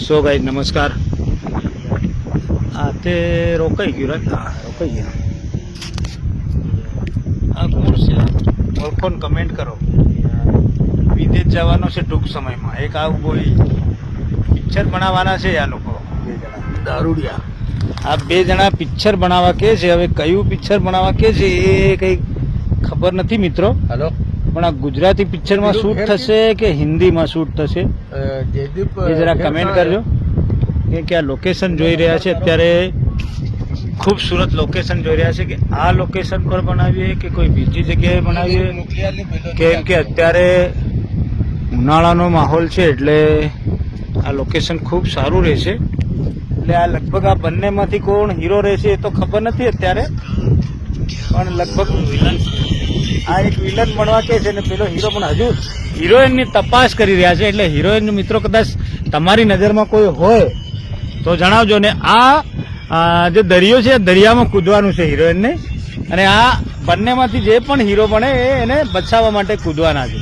So guys નમસ્કાર. આ તે રોકાઈ ગયું રાઈટ? હા રોકાઈ ગયું. આ કોણ છે? ઓળખોન કમેન્ટ કરો. વિદેશ જવાનો છે ટૂંક સમયમાં. એક આવું કોઈ પિક્ચર બનાવવાના છે આ લોકો બે જણા દારૂડિયા. આ બે જણા પિક્ચર બનાવવા કે છે. હવે કયું પિક્ચર બનાવવા કે છે એ કંઈ ખબર નથી મિત્રો. હેલો, પણ આ ગુજરાતી પિક્ચરમાં શૂટ થશે કે હિન્દીમાં શૂટ થશે જયદીપ એ જરા કમેન્ટ કરજો. કે આ લોકેશન જોઈ રહ્યા છે અત્યારે, ખૂબસૂરત લોકેશન જોઈ રહ્યા છે કે આ લોકેશન પર બનાવીએ કે કોઈ બીજી જગ્યાએ બનાવીએ, કેમ કે અત્યારે ઉનાળાનો માહોલ છે એટલે આ લોકેશન ખૂબ સારું રહેશે. એટલે આ લગભગ આ બંનેમાંથી કોણ હીરો રહેશે એ તો ખબર નથી અત્યારે, પણ લગભગ આ એક વિલન બનવા કે છે ને પેલો હીરો પણ હજુ હિરોઈનની તપાસ કરી રહ્યા છે. એટલે હિરોઈન મિત્રો કદાચ તમારી નજરમાં કોઈ હોય તો જણાવજો. ને આ જે દરિયો છે દરિયામાં કૂદવાનું છે હિરોઈનને, અને આ બંનેમાંથી જે પણ હીરો બને એને બચાવવા માટે કૂદવાના છે.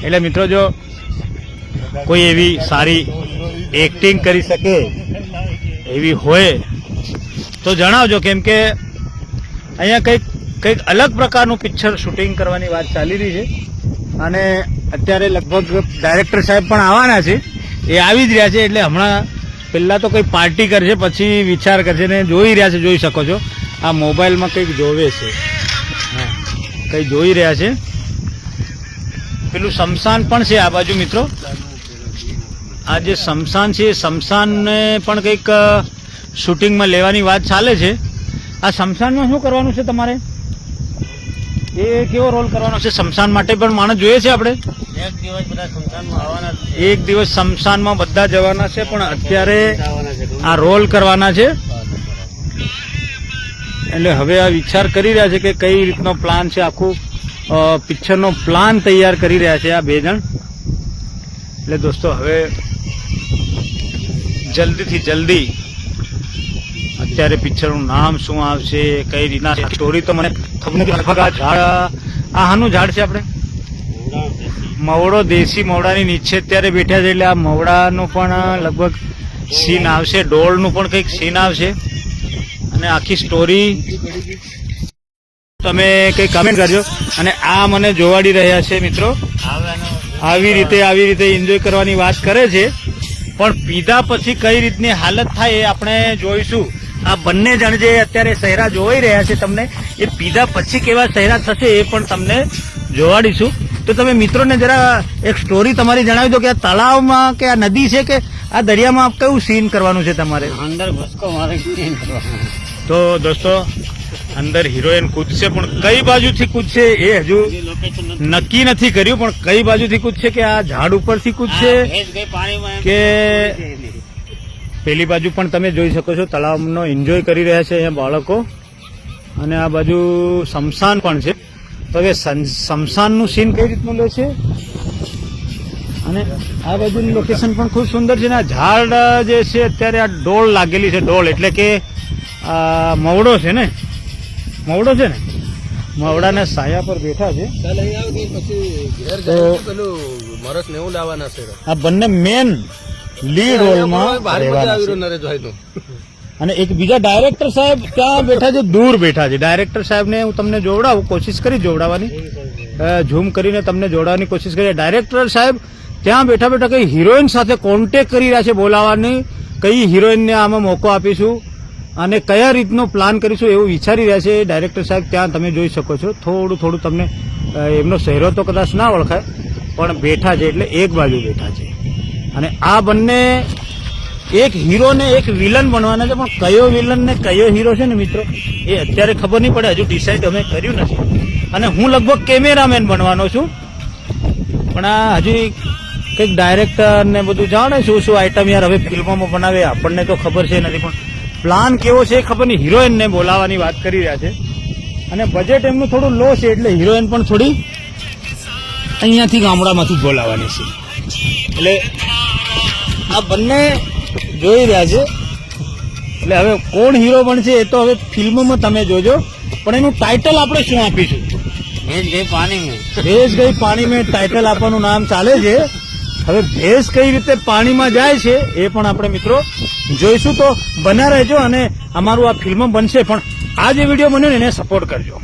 એટલે મિત્રો જો કોઈ એવી સારી એક્ટિંગ કરી શકે એવી હોય તો જણાવજો, કેમ કે અહીંયા કંઈક અલગ પ્રકારનું પિક્ચર શૂટિંગ કરવાની વાત ચાલી રહી છે. અને અત્યારે લગભગ ડાયરેક્ટર સાહેબ પણ આવવાના છે, એ આવી જ રહ્યા છે. એટલે હમણાં પહેલાં તો કંઈ પાર્ટી કરશે, પછી વિચાર કરશે ને જોઈ રહ્યા છે, જોઈ શકો છો આ મોબાઈલમાં કંઈક જોવે છે. હા, કંઈ જોઈ રહ્યા છે. પેલું શમશાન પણ છે આ બાજુ મિત્રો. આ જે શમશાન છે એ શમશાનને પણ કંઈક શૂટિંગમાં લેવાની વાત ચાલે છે. આ શમશાનમાં શું કરવાનું છે તમારે? એ કેવો રોલ કરવાનો છે? શમશાન માટે પણ માણસ જોઈએ છે આપણે. એક દિવસ શમશાનમાં બધા જવાના છે, પણ અત્યારે આ રોલ કરવાના છે. એટલે હવે આ વિચાર કરી રહ્યા છે કે કઈ રીતનો પ્લાન છે, આખું પિક્ચરનો પ્લાન તૈયાર કરી રહ્યા છે આ બે જણ. એટલે દોસ્તો હવે જલ્દીથી જલ્દી અત્યારે પિક્ચરનું નામ શું આવશે, કઈ રીતના સ્ટોરી તો મને ખબર નથી. લગભગ આ ઝાડ, આ હાનું ઝાડ છે આપણે? મવડો, દેશી મવડાની નીચે અત્યારે બેઠા છે. એટલે આ મવડાનું પણ લગભગ સીન આવશે, ડોળનું પણ કંઈક સીન આવશે. અને આખી સ્ટોરી તમે કંઈક કમેન્ટ કરજો. અને આ મને જોવાડી રહ્યા છે મિત્રો. આવી રીતે એન્જોય કરવાની વાત કરે છે, પણ પીધા પછી કઈ રીતની હાલત થાય એ આપણે જોઈશું. આ બંને જણ જે અત્યારે ચહેરા જોઈ રહ્યા છે તમને, એ પીધા પછી કેવા ચહેરા થશે એ પણ તમને જોવાડીશું. તો તમે મિત્રોને જરા એક સ્ટોરી તમારી જણાવી દો કે આ તળાવમાં કે આ નદી છે કે આ દરિયામાં કયું સીન કરવાનું છે તમારે? અંદર ભસકો મારે સીન કરવાનો. તો દોસ્તો અંદર હિરોઈન કૂદશે, પણ કઈ બાજુથી કૂદશે એ હજુ નક્કી નથી કર્યું. પણ કઈ બાજુથી કૂદશે, કે આ ઝાડ ઉપરથી કૂદશે કે પેલી બાજુ પણ તમે જોઈ શકો છો તળાવનો એન્જોય કરી રહ્યા છે અહીંયા બાળકો. અને આ બાજુ શમશાન પણ છે. તો હવે શમશાનનું સીન કઈ રીતનું લે છે. અને આ બાજુની લોકેશન પણ ખૂબ સુંદર છે. ને આ ઝાડ જે છે અત્યારે આ ડોળ લાગેલી છે. ડોળ એટલે કે મવડો છે ને, મવડો છે ને, મવડાના સાયા પર બેઠા છે. આ બંને મેન લીડ રોલમાં અને એક બીજા ડાયરેક્ટર સાહેબ ત્યાં બેઠા છે, દૂર બેઠા છે. ડાયરેક્ટર સાહેબને હું તમને જોવડાવું, કોશિશ કરી જોવડાવવાની, ઝૂમ કરીને તમને જોડવાની કોશિશ કરી. ડાયરેક્ટર સાહેબ ત્યાં બેઠા બેઠા કઈ હિરોઈન સાથે કોન્ટેક્ટ કરી રહ્યા છે બોલાવવાની, કઈ હિરોઈનને આમાં મોકો આપીશું અને કયા રીતનો પ્લાન કરીશું એવું વિચારી રહ્યા છે ડાયરેક્ટર સાહેબ. ત્યાં તમે જોઈ શકો છો થોડું તમને એમનો ચહેરો તો કદાચ ના ઓળખાય, પણ બેઠા છે એટલે એક બાજુ બેઠા છે. અને આ બંને એક હીરો ને એક વિલન બનવાના છે, પણ કયો વિલન ને કયો હીરો છે ને મિત્રો એ અત્યારે ખબર નહીં પડે. હજુ ડિસાઇડ અમે કર્યું નથી. અને હું લગભગ કેમેરામેન બનવાનો છું, પણ આ હજી કંઈક ડાયરેક્ટર ને બધું જાણે શું આઈટમ યાર હવે ફિલ્મોમાં બનાવે આપણને તો ખબર છે નથી, પણ પ્લાન કેવો છે ખબર નહીં. હિરોઈનને બોલાવવાની વાત કરી રહ્યા છે અને બજેટ એમનું થોડું લો છે, એટલે હિરોઈન પણ થોડી અહીંયાથી ગામડામાંથી બોલાવવાની છે. એટલે આ બંને જોઈ રહ્યા છે. એટલે હવે કોણ હીરો બનશે એ તો હવે ફિલ્મોમાં તમે જોજો, પણ એનું ટાઇટલ આપણે શું આપીશું? ભેજ ગઈ પાણી મેં, ભેજ ગઈ પાણી મેં ટાઇટલ આપવાનું નામ ચાલે છે. હવે ભેંસ કઈ રીતે પાણીમાં જાય છે એ પણ આપણે મિત્રો જોઈશું. તો બના રહેજો અને અમારું આ ફિલ્મ બનશે, પણ આ જે વિડીયો બન્યો ને એને સપોર્ટ કરજો.